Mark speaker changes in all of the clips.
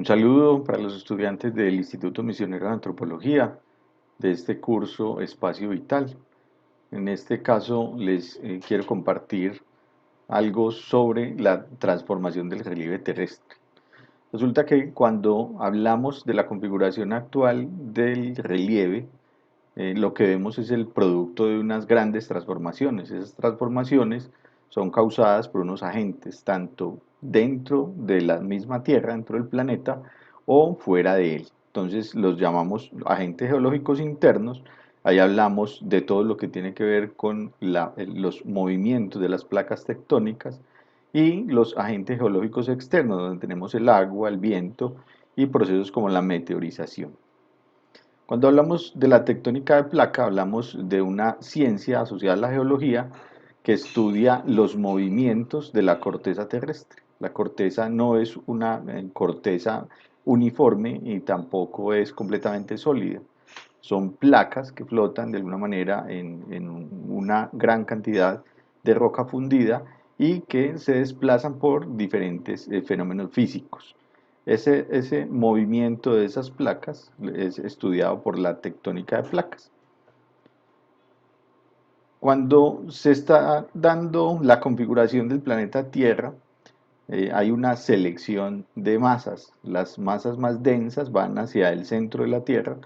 Speaker 1: Un saludo para los estudiantes del Instituto Misionero de Antropología de este curso Espacio Vital. En este caso les quiero compartir algo sobre la transformación del relieve terrestre. Resulta que cuando hablamos de la configuración actual del relieve, lo que vemos es el producto de unas grandes transformaciones. Esas transformaciones son causadas por unos agentes, tanto dentro de la misma Tierra, dentro del planeta, o fuera de él. Entonces los llamamos agentes geológicos internos. Ahí hablamos de todo lo que tiene que ver con los movimientos de las placas tectónicas y los agentes geológicos externos, donde tenemos el agua, el viento y procesos como la meteorización. Cuando hablamos de la tectónica de placa, hablamos de una ciencia asociada a la geología que estudia los movimientos de la corteza terrestre. La corteza no es una corteza uniforme y tampoco es completamente sólida. Son placas que flotan de alguna manera en una gran cantidad de roca fundida y que se desplazan por diferentes fenómenos físicos. Ese movimiento de esas placas es estudiado por la tectónica de placas. Cuando se está dando la configuración del planeta Tierra, hay una selección de masas. Las masas más densas van hacia el centro de la Tierra,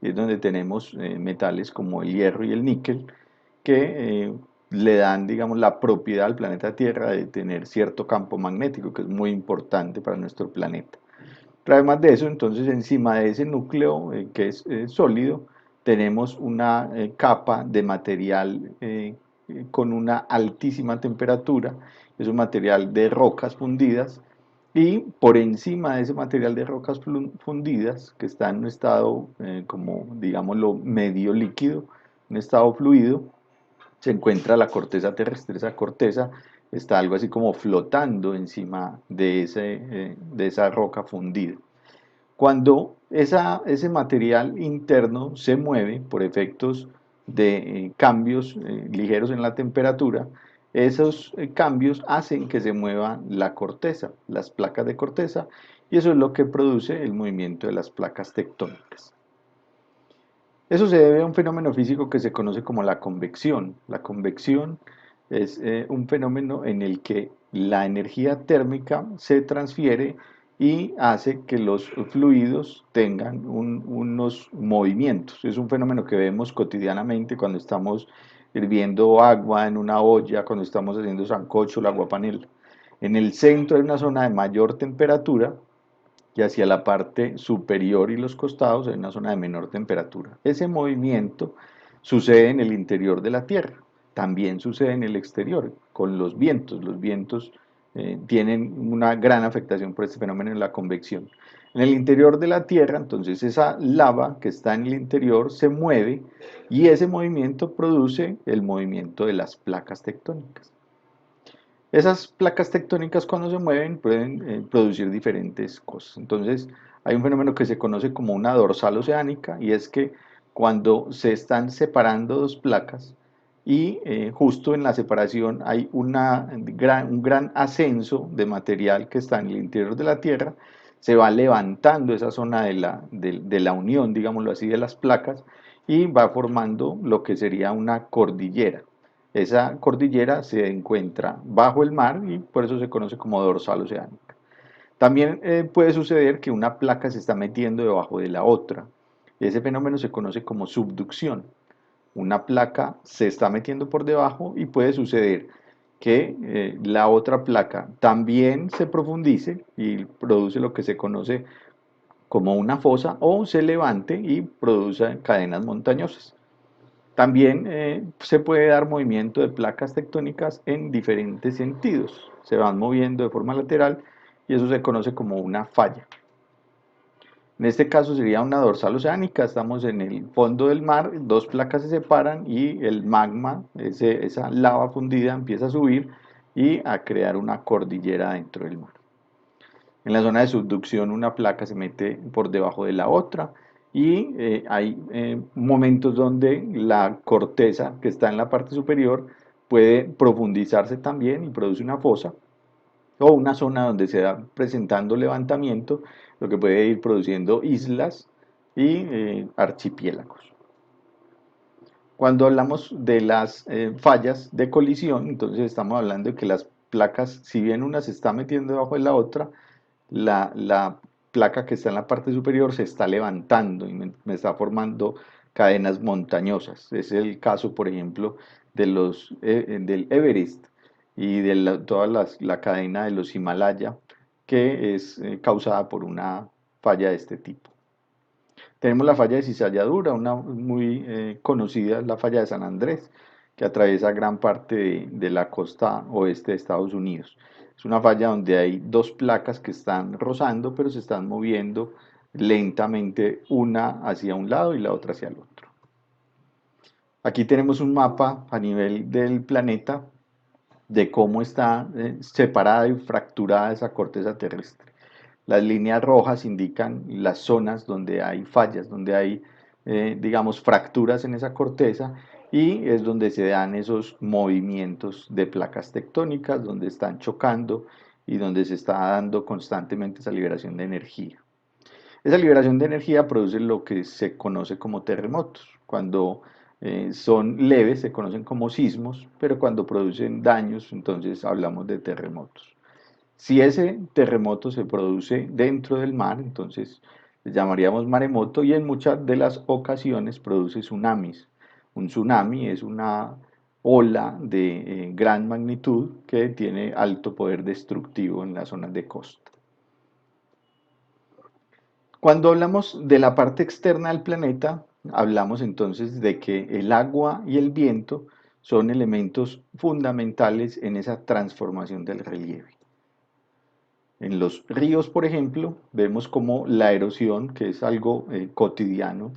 Speaker 1: y es donde tenemos metales como el hierro y el níquel, que le dan, digamos, la propiedad al planeta Tierra de tener cierto campo magnético, que es muy importante para nuestro planeta. Pero además de eso, entonces encima de ese núcleo que es sólido, tenemos una capa de material con una altísima temperatura, es un material de rocas fundidas, y por encima de ese material de rocas fundidas, que está en un estado como, digámoslo, medio líquido, un estado fluido, se encuentra la corteza terrestre. Esa corteza está algo así como flotando encima de esa roca fundida. Cuando ese material interno se mueve por efectos de cambios ligeros en la temperatura, esos cambios hacen que se mueva la corteza, las placas de corteza, y eso es lo que produce el movimiento de las placas tectónicas. Eso se debe a un fenómeno físico que se conoce como la convección. La convección es un fenómeno en el que la energía térmica se transfiere y hace que los fluidos tengan unos movimientos. Es un fenómeno que vemos cotidianamente cuando estamos hirviendo agua en una olla, cuando estamos haciendo sancocho, la aguapanela. En el centro hay una zona de mayor temperatura y hacia la parte superior y los costados hay una zona de menor temperatura. Ese movimiento sucede en el interior de la Tierra, también sucede en el exterior, con los vientos. Los vientos tienen una gran afectación por este fenómeno de la convección. En el interior de la Tierra, entonces esa lava que está en el interior se mueve y ese movimiento produce el movimiento de las placas tectónicas. Esas placas tectónicas cuando se mueven pueden producir diferentes cosas. Entonces hay un fenómeno que se conoce como una dorsal oceánica, y es que cuando se están separando dos placas y justo en la separación hay un gran ascenso de material que está en el interior de la Tierra, se va levantando esa zona de la unión, digámoslo así, de las placas, y va formando lo que sería una cordillera. Esa cordillera se encuentra bajo el mar y por eso se conoce como dorsal oceánica. También puede suceder que una placa se está metiendo debajo de la otra. Ese fenómeno se conoce como subducción. Una placa se está metiendo por debajo y puede suceder que la otra placa también se profundice y produce lo que se conoce como una fosa, o se levante y produce cadenas montañosas. También se puede dar movimiento de placas tectónicas en diferentes sentidos. Se van moviendo de forma lateral y eso se conoce como una falla. En este caso sería una dorsal oceánica. Estamos en el fondo del mar, dos placas se separan y el magma, esa lava fundida, empieza a subir y a crear una cordillera dentro del mar. En la zona de subducción una placa se mete por debajo de la otra y hay momentos donde la corteza que está en la parte superior puede profundizarse también y produce una fosa, o una zona donde se da presentando levantamiento, lo que puede ir produciendo islas y archipiélagos. Cuando hablamos de las fallas de colisión, entonces estamos hablando de que las placas, si bien una se está metiendo debajo de la otra, la placa que está en la parte superior se está levantando y me está formando cadenas montañosas. Es el caso, por ejemplo, del Everest y de toda la cadena de los Himalaya, que es causada por una falla de este tipo. Tenemos la falla de Cizalladura, una muy conocida, la falla de San Andrés, que atraviesa gran parte de la costa oeste de Estados Unidos. Es una falla donde hay dos placas que están rozando, pero se están moviendo lentamente, una hacia un lado y la otra hacia el otro. Aquí tenemos un mapa a nivel del planeta de cómo está separada y fracturada esa corteza terrestre. Las líneas rojas indican las zonas donde hay fallas, donde hay, digamos, fracturas en esa corteza, y es donde se dan esos movimientos de placas tectónicas, donde están chocando y donde se está dando constantemente esa liberación de energía. Esa liberación de energía produce lo que se conoce como terremotos. Cuando son leves se conocen como sismos, pero cuando producen daños, entonces hablamos de terremotos. Si ese terremoto se produce dentro del mar, entonces le llamaríamos maremoto, y en muchas de las ocasiones produce tsunamis. Un tsunami es una ola de gran magnitud que tiene alto poder destructivo en las zonas de costa. Cuando hablamos de la parte externa del planeta, hablamos entonces de que el agua y el viento son elementos fundamentales en esa transformación del relieve. En los ríos, por ejemplo, vemos como la erosión, que es algo cotidiano,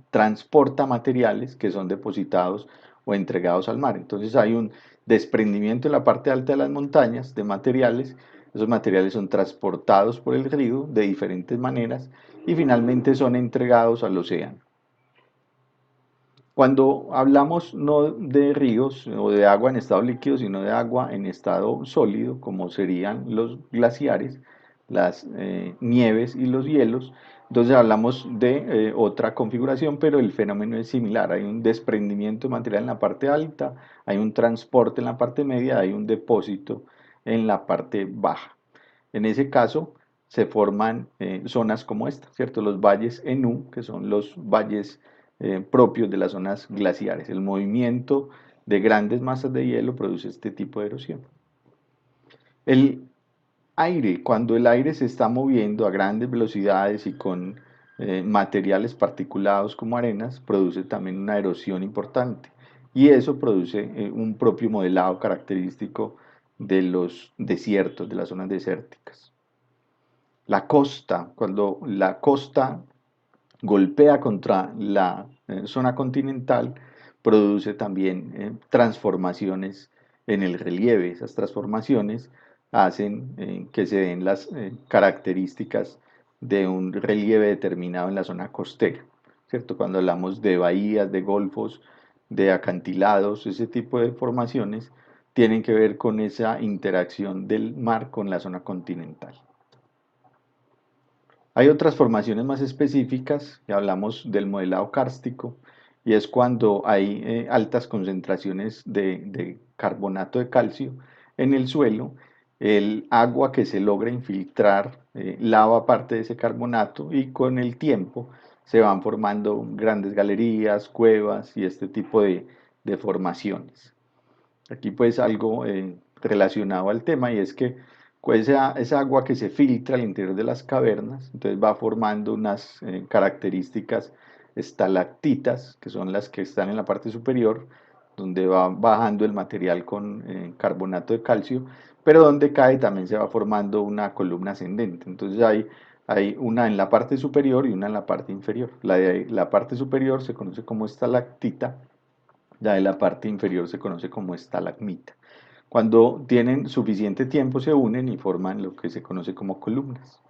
Speaker 1: transporta materiales que son depositados o entregados al mar. Entonces hay un desprendimiento en la parte alta de las montañas de materiales. Esos materiales son transportados por el río de diferentes maneras y finalmente son entregados al océano. Cuando hablamos no de ríos o de agua en estado líquido, sino de agua en estado sólido, como serían los glaciares, las nieves y los hielos, entonces hablamos de otra configuración, pero el fenómeno es similar. Hay un desprendimiento de material en la parte alta, hay un transporte en la parte media, hay un depósito en la parte baja. En ese caso se forman zonas como esta, ¿cierto? Los valles en U, que son los valles propios de las zonas glaciares. El movimiento de grandes masas de hielo produce este tipo de erosión. El aire, cuando el aire se está moviendo a grandes velocidades y con materiales particulados como arenas, produce también una erosión importante. Y eso produce un propio modelado característico de los desiertos, de las zonas desérticas. La costa, cuando la costa golpea contra la zona continental, produce también transformaciones en el relieve. Esas transformaciones hacen que se den las características de un relieve determinado en la zona costera, ¿cierto? Cuando hablamos de bahías, de golfos, de acantilados, ese tipo de formaciones tienen que ver con esa interacción del mar con la zona continental. Hay otras formaciones más específicas, y hablamos del modelado kárstico, y es cuando hay altas concentraciones de carbonato de calcio en el suelo. El agua que se logra infiltrar lava parte de ese carbonato, y con el tiempo se van formando grandes galerías, cuevas y este tipo de formaciones. Aquí pues algo relacionado al tema, y es que pues, esa agua que se filtra al interior de las cavernas, entonces va formando unas características estalactitas, que son las que están en la parte superior, donde va bajando el material con carbonato de calcio, pero donde cae también se va formando una columna ascendente. Entonces hay una en la parte superior y una en la parte inferior. La de la parte superior se conoce como estalactita, la de la parte inferior se conoce como estalagmita. Cuando tienen suficiente tiempo se unen y forman lo que se conoce como columnas.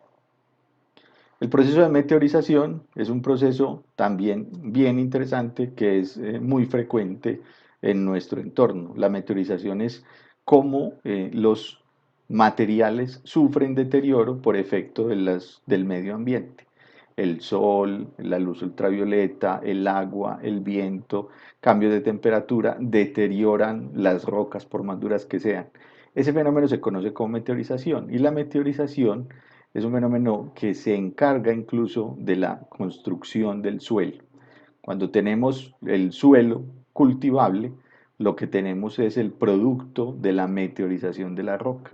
Speaker 1: El proceso de meteorización es un proceso también bien interesante, que es muy frecuente en nuestro entorno. La meteorización es cómo los materiales sufren deterioro por efecto del medio ambiente. El sol, la luz ultravioleta, el agua, el viento, cambios de temperatura deterioran las rocas por más duras que sean. Ese fenómeno se conoce como meteorización y la meteorización es un fenómeno que se encarga incluso de la construcción del suelo. Cuando tenemos el suelo cultivable, lo que tenemos es el producto de la meteorización de la roca.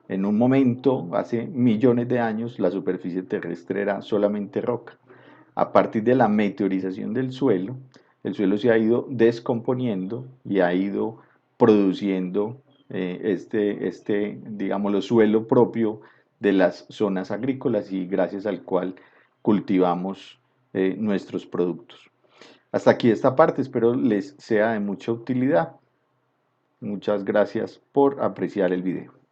Speaker 1: En un momento, hace millones de años, la superficie terrestre era solamente roca. A partir de la meteorización del suelo, el suelo se ha ido descomponiendo y ha ido produciendo digámoslo, suelo propio de las zonas agrícolas y gracias al cual cultivamos nuestros productos. Hasta aquí esta parte, espero les sea de mucha utilidad. Muchas gracias por apreciar el video.